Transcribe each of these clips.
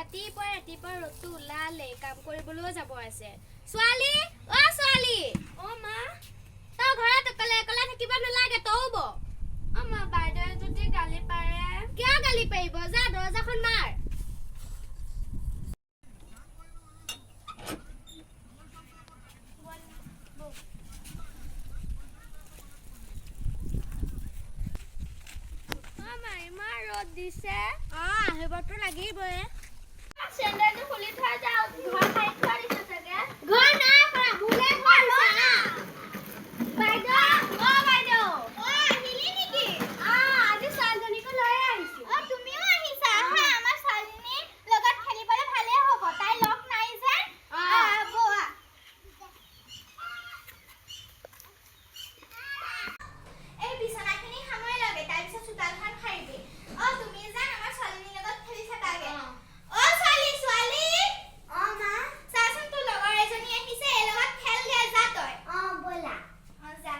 ৰাতিপুৱা ৰ'দটো ওলালে কাম কৰিবলৈও যাব আছে। ছোৱালী অ ছোৱালী অ মা তই ঘৰত অকলে থাকিব নালাগে তও ব। অ মা বাইদেৱে যদি গালি পাৰে। কিয় গালি পাৰিব? যা দৰজাখন মাৰ। ইমান ৰ'দ দিছে। আহিবতো লাগিবই। চেণ্ডেলটো খুলি থৈ যাও। ঘৰ খাই থৈ দিছে চাগে। ঘৰ নাই পৰা ভুলে থৈছে। বাইদেউ অ বাইদেউ অ আহিলি নেকি? আজি ছোৱালীজনীকো লৈ আহিছো। অ তুমিও আহিছা। হা আমাৰ ছোৱালীজনীৰ লগত খেলিবলৈ ভালে হ'ব। তাই লগ নাই যে। বোৱা এই বিছনাখিনি সামৰি লগে তাৰপিছত চোতালখন সাৰিবি। অ তুমি যেন আমাৰ ছোৱালীজনীৰ লগত খেলি থাকাগে। অ ছোৱালী অ মা চাচোন তোৰ লগৰ এজনী আহিছে। এই লগত খেলগে যা তই। অ বলা। অ যা।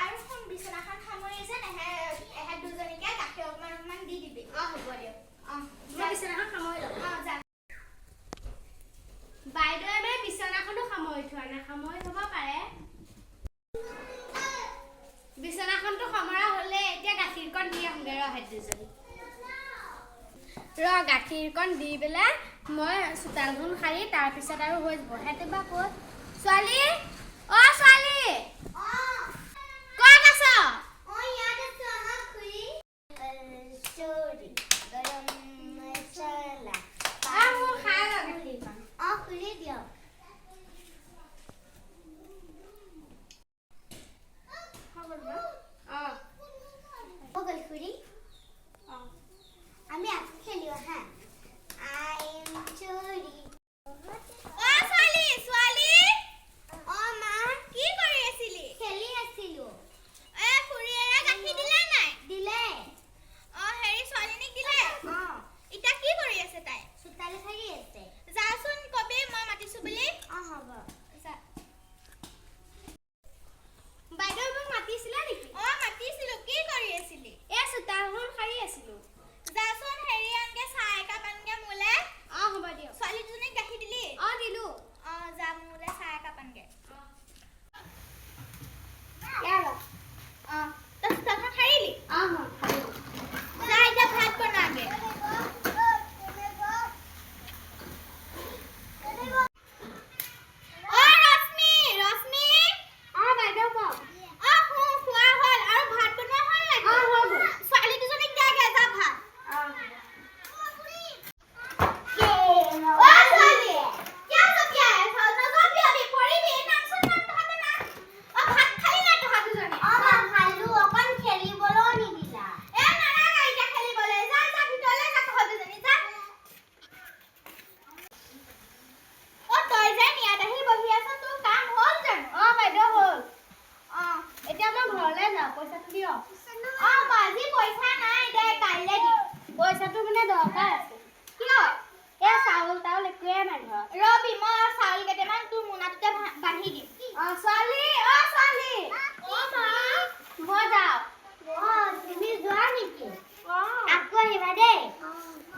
আৰু কোন বিছনাখন সামৰি যেন এহেত দুজনীকে গাখীৰ অকমান দি দিবি। হ'ব দিয়ক। যা। বিছনাখন সামৰি লওঁ। যা। বাইদেৱে মানে বিছনাখনো সামৰি থোৱা নাই, সামৰি থব পাৰে। বিছনাখনতো সামৰা হ'লে এতিয়া গাখীৰকণ দি আহোঁগে হেত দুজনী। গাখীৰকণ দি পেলাই মই চোতালখন সাৰি তাৰপিছত আৰু হৈ যাব। হেঁতে বা ক'ত? ছোৱালী অ ছোৱালী ক'ত আছ? মোৰ খাই ল গাখীৰকণ। খুলি দিয়ক। আমি আকৌ খেলিব হা। কি কৰি আছিলি? খেলি আছিলো। খুৰীয়ে গাখীৰ দিলে নাই? দিলে। হেৰি ছোৱালীজনীক দিলে? এতিয়া কি কৰি আছে তাই? চোতালে থাকি আছে। যাচোন কবি মই মাতিছো বুলি। হ'ব। যা। বাইদেউ মোক মাতিছিলে নেকি? মাতিছিলো। কি কৰি আছিলি? চোতালখন সাৰি আছিলো। যাচোন হেৰি আনগে চাহ একাপ আনগে মোলে। হ'ব দিয়ক। ছোৱালী দুজনীক গাখীৰ দিলি? দিলো। যা মোলে চাহ একাপ আনগে। তই চোতালখন সাৰিলি? যা এতিয়া ভাত বনাগে। বাইদেউ কওক। খোৱা হ'ল আৰু ভাত বনোৱা হ'ল নাই? ছোৱালী দুজনীক দেগে যা ভাত। এতিয়া মই ঘৰলৈ যাওঁ, পইচাটো দিয়ক। আজি পইচা নাই দে, কাইলৈ দিম। পইচাটো মানে দৰকাৰ আছে। কিয়? চাউল তাউল একোৱে নাই ঘৰত। ৰবি মই চাউল কেইটামান তোৰ মোনাটোতে বান্ধি দিম। ছোৱালী মই যাওঁ। তুমি যোৱা নেকি? আকৌ আহিবা দেই।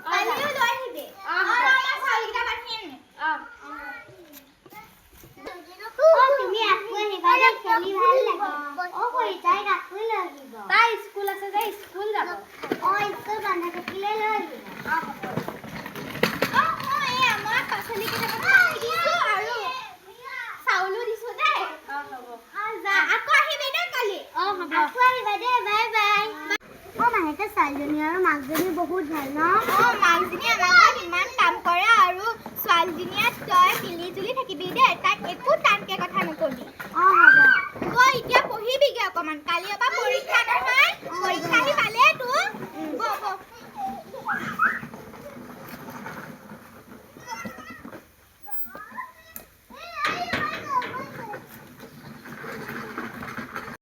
কালিও লৈ আহিবি। মই চাউলকেইটা বান্ধি আনিম। তুমি আকৌ আহিবা দেই, খেলি ভাল লাগে। তাইক আকৌ লৈ আহিব। তাই স্কুল আছে যে স্কুল যাব। স্কুল বন্ধ থাকিলে লৈ আহিবা। মই পাচলি কেইটামান দিছো আৰু চাউলো দিছো দেই। যা আকৌ আহিবি দেই কালি। আকৌ আহিবা দেই, বাই বাই। মাহেকে ছোৱালীজনী আৰু মাকজনী বহুত ভাল ন? মাকজনী আমাৰ ঘৰত ইমান কাম কৰে আৰু ছোৱালীজনীয়ে তই মিলি জুলি থাকিবি দেই। তাক একো টানকে কথা নকবি। হ'ব। তই এতিয়া পঢ়িবিগে অকমান। কালিৰ পৰা পৰীক্ষা নহয়। পৰীক্ষা আহি